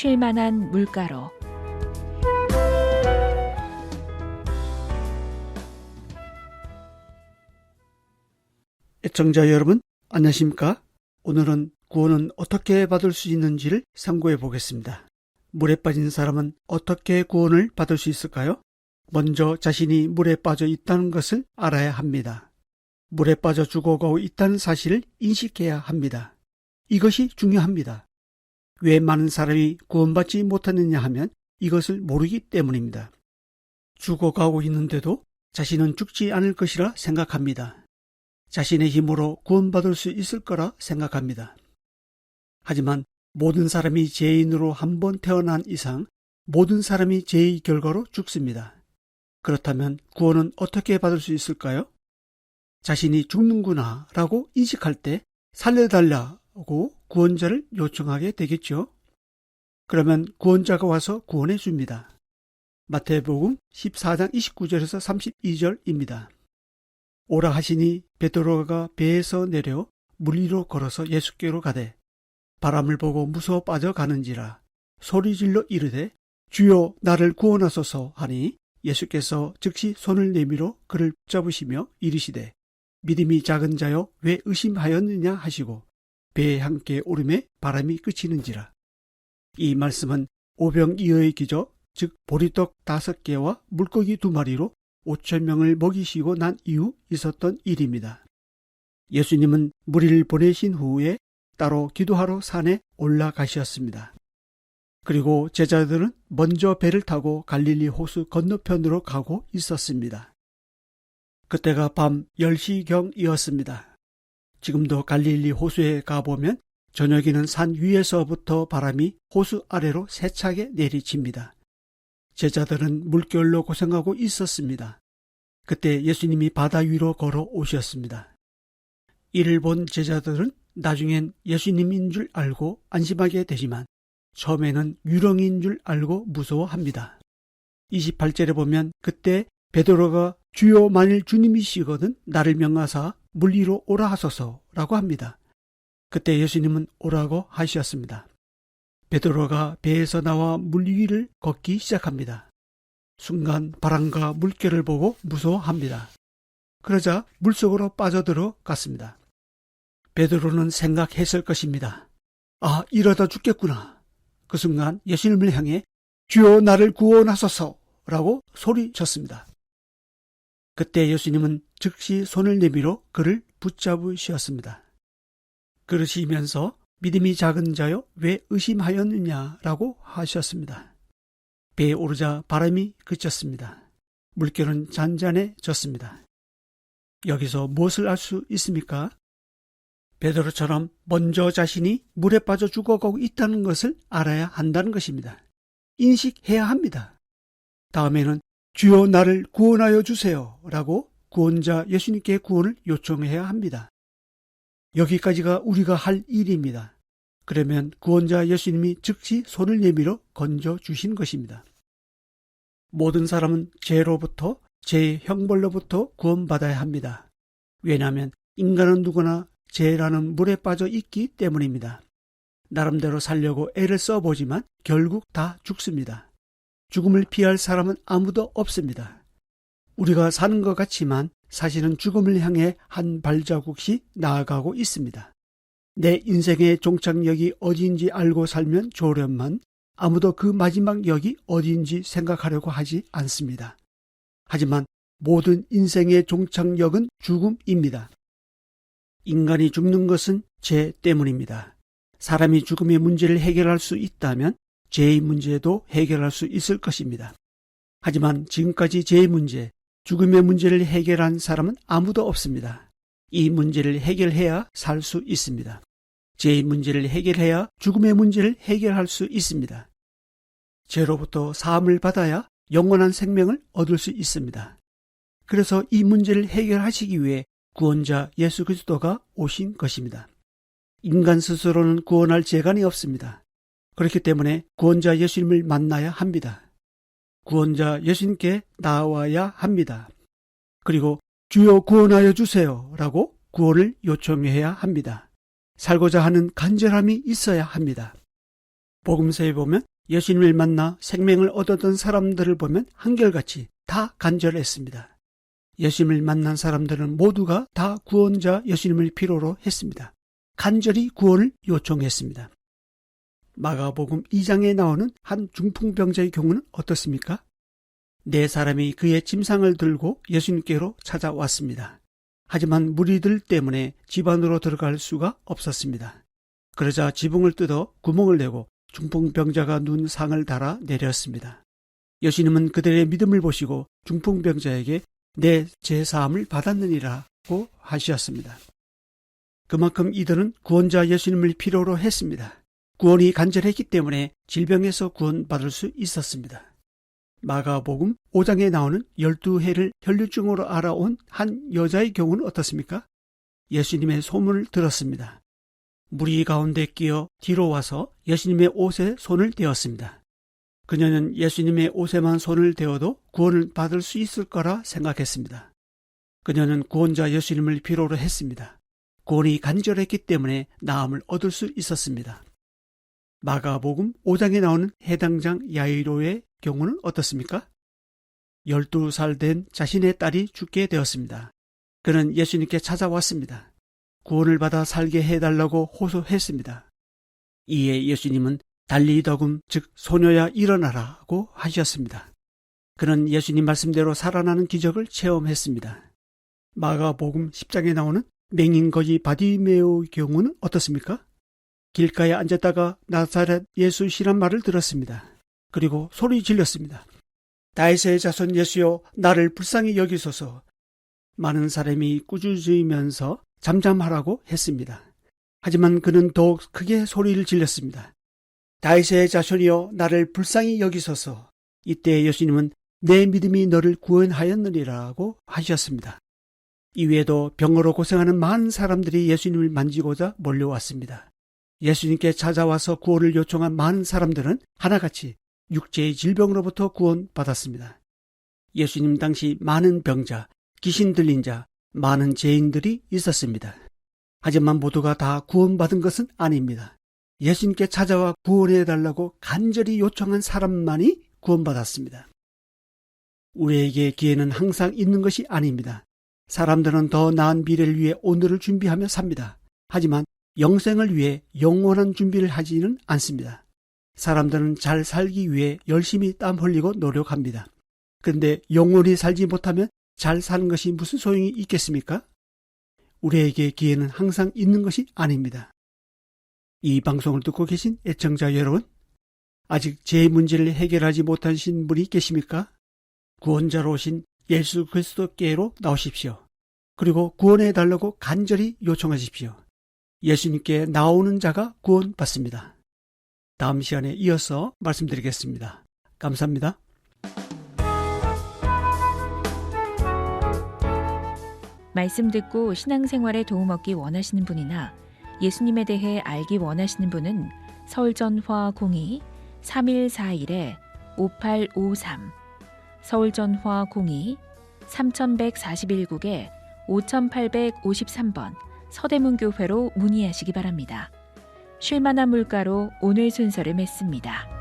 쉴 만한 물가로. 애청자 여러분, 안녕하십니까? 오늘은 구원은 어떻게 받을 수 있는지를 상고해 보겠습니다. 물에 빠진 사람은 어떻게 구원을 받을 수 있을까요? 먼저 자신이 물에 빠져 있다는 것을 알아야 합니다. 물에 빠져 죽어가고 있다는 사실을 인식해야 합니다. 이것이 중요합니다. 왜 많은 사람이 구원받지 못하느냐 하면 이것을 모르기 때문입니다. 죽어가고 있는데도 자신은 죽지 않을 것이라 생각합니다. 자신의 힘으로 구원받을 수 있을 거라 생각합니다. 하지만 모든 사람이 죄인으로 한번 태어난 이상 모든 사람이 죄의 결과로 죽습니다. 그렇다면 구원은 어떻게 받을 수 있을까요? 자신이 죽는구나 라고 인식할 때 살려달라고 구원자를 요청하게 되겠죠. 그러면 구원자가 와서 구원해 줍니다. 마태복음 14장 29절에서 32절입니다. 오라 하시니 베드로가 배에서 내려 물 위로 걸어서 예수께로 가되 바람을 보고 무서워 빠져가는지라 소리질러 이르되 주여 나를 구원하소서 하니 예수께서 즉시 손을 내밀어 그를 붙잡으시며 이르시되 믿음이 작은 자여 왜 의심하였느냐 하시고 배에 함께 오름에 바람이 그치는지라. 이 말씀은 오병이어의 기적, 즉 보리떡 5개와 물고기 2마리로 5,000명을 먹이시고 난 이후 있었던 일입니다. 예수님은 무리를 보내신 후에 따로 기도하러 산에 올라가셨습니다. 그리고 제자들은 먼저 배를 타고 갈릴리 호수 건너편으로 가고 있었습니다. 그때가 밤 10시경이었습니다. 지금도 갈릴리 호수에 가보면 저녁에는 산 위에서부터 바람이 호수 아래로 세차게 내리칩니다. 제자들은 물결로 고생하고 있었습니다. 그때 예수님이 바다 위로 걸어 오셨습니다. 이를 본 제자들은 나중엔 예수님인 줄 알고 안심하게 되지만 처음에는 유령인 줄 알고 무서워합니다. 28절에 보면 그때 베드로가 주여 만일 주님이시거든 나를 명하사 물 위로 오라 하소서라고 합니다. 그때 예수님은 오라고 하셨습니다. 베드로가 배에서 나와 물 위를 걷기 시작합니다. 순간 바람과 물결을 보고 무서워합니다. 그러자 물속으로 빠져들어갔습니다. 베드로는 생각했을 것입니다. 아, 이러다 죽겠구나. 그 순간 예수님을 향해 주여 나를 구원하소서라고 소리쳤습니다. 그때 예수님은 즉시 손을 내밀어 그를 붙잡으셨습니다. 그러시면서 믿음이 작은 자여 왜 의심하였느냐라고 하셨습니다. 배에 오르자 바람이 그쳤습니다. 물결은 잔잔해졌습니다. 여기서 무엇을 알 수 있습니까? 베드로처럼 먼저 자신이 물에 빠져 죽어가고 있다는 것을 알아야 한다는 것입니다. 인식해야 합니다. 다음에는 주여 나를 구원하여 주세요 라고 구원자 예수님께 구원을 요청해야 합니다. 여기까지가 우리가 할 일입니다. 그러면 구원자 예수님이 즉시 손을 내밀어 건져주신 것입니다. 모든 사람은 죄로부터, 죄의 형벌로부터 구원받아야 합니다. 왜냐하면 인간은 누구나 죄라는 물에 빠져 있기 때문입니다. 나름대로 살려고 애를 써보지만 결국 다 죽습니다. 죽음을 피할 사람은 아무도 없습니다. 우리가 사는 것 같지만 사실은 죽음을 향해 한 발자국씩 나아가고 있습니다. 내 인생의 종착역이 어디인지 알고 살면 좋으련만 아무도 그 마지막 역이 어디인지 생각하려고 하지 않습니다. 하지만 모든 인생의 종착역은 죽음입니다. 인간이 죽는 것은 죄 때문입니다. 사람이 죽음의 문제를 해결할 수 있다면 죄의 문제도 해결할 수 있을 것입니다. 하지만 지금까지 죄의 문제, 죽음의 문제를 해결한 사람은 아무도 없습니다. 이 문제를 해결해야 살 수 있습니다. 죄의 문제를 해결해야 죽음의 문제를 해결할 수 있습니다. 죄로부터 사함을 받아야 영원한 생명을 얻을 수 있습니다. 그래서 이 문제를 해결하시기 위해 구원자 예수 그리스도가 오신 것입니다. 인간 스스로는 구원할 재간이 없습니다. 그렇기 때문에 구원자 예수님을 만나야 합니다. 구원자 예수님께 나와야 합니다. 그리고 주여 구원하여 주세요 라고 구원을 요청해야 합니다. 살고자 하는 간절함이 있어야 합니다. 복음서에 보면 예수님을 만나 생명을 얻었던 사람들을 보면 한결같이 다 간절했습니다. 예수님을 만난 사람들은 모두가 다 구원자 예수님을 필요로 했습니다. 간절히 구원을 요청했습니다. 마가복음 2장에 나오는 한 중풍병자의 경우는 어떻습니까? 네 사람이 그의 침상을 들고 예수님께로 찾아왔습니다. 하지만 무리들 때문에 집 안으로 들어갈 수가 없었습니다. 그러자 지붕을 뜯어 구멍을 내고 중풍병자가 눈 상을 달아 내렸습니다. 예수님은 그들의 믿음을 보시고 중풍병자에게 내 죄사함을 받았느니라고 하셨습니다. 그만큼 이들은 구원자 예수님을 필요로 했습니다. 구원이 간절했기 때문에 질병에서 구원받을 수 있었습니다. 마가복음 5장에 나오는 12해를 혈류증으로 알아온 한 여자의 경우는 어떻습니까? 예수님의 소문을 들었습니다. 무리 가운데 끼어 뒤로 와서 예수님의 옷에 손을 대었습니다. 그녀는 예수님의 옷에만 손을 대어도 구원을 받을 수 있을 거라 생각했습니다. 그녀는 구원자 예수님을 필요로 했습니다. 구원이 간절했기 때문에 나음을 얻을 수 있었습니다. 마가복음 5장에 나오는 해당장 야이로의 경우는 어떻습니까? 12살 된 자신의 딸이 죽게 되었습니다. 그는 예수님께 찾아왔습니다. 구원을 받아 살게 해달라고 호소했습니다. 이에 예수님은 달리더금 즉 소녀야 일어나라고 하셨습니다. 그는 예수님 말씀대로 살아나는 기적을 체험했습니다. 마가복음 10장에 나오는 맹인거지 바디메오의 경우는 어떻습니까? 길가에 앉았다가 나사렛 예수시란 말을 들었습니다. 그리고 소리 질렀습니다. 다윗의 자손 예수여 나를 불쌍히 여기소서. 많은 사람이 꾸짖으면서 잠잠하라고 했습니다. 하지만 그는 더욱 크게 소리를 질렀습니다. 다윗의 자손이여 나를 불쌍히 여기소서. 이때 예수님은 내 믿음이 너를 구원하였느니라고 하셨습니다. 이외에도 병으로 고생하는 많은 사람들이 예수님을 만지고자 몰려왔습니다. 예수님께 찾아와서 구원을 요청한 많은 사람들은 하나같이 육체의 질병으로부터 구원받았습니다. 예수님 당시 많은 병자, 귀신 들린 자, 많은 죄인들이 있었습니다. 하지만 모두가 다 구원받은 것은 아닙니다. 예수님께 찾아와 구원해달라고 간절히 요청한 사람만이 구원받았습니다. 우리에게 기회는 항상 있는 것이 아닙니다. 사람들은 더 나은 미래를 위해 오늘을 준비하며 삽니다. 하지만 영생을 위해 영원한 준비를 하지는 않습니다. 사람들은 잘 살기 위해 열심히 땀 흘리고 노력합니다. 그런데 영원히 살지 못하면 잘 사는 것이 무슨 소용이 있겠습니까? 우리에게 기회는 항상 있는 것이 아닙니다. 이 방송을 듣고 계신 애청자 여러분, 아직 제 문제를 해결하지 못하신 분이 계십니까? 구원자로 오신 예수 그리스도께로 나오십시오. 그리고 구원해달라고 간절히 요청하십시오. 예수님께 나오는 자가 구원받습니다. 다음 시간에 이어서 말씀드리겠습니다. 감사합니다. 말씀 듣고 신앙생활에 도움 얻기 원하시는 분이나 예수님에 대해 알기 원하시는 분은 서울전화 02-3141-5853 서울전화 02-3141국에 5853번 서대문교회로 문의하시기 바랍니다. 쉴만한 물가로 오늘 순서를 맺습니다.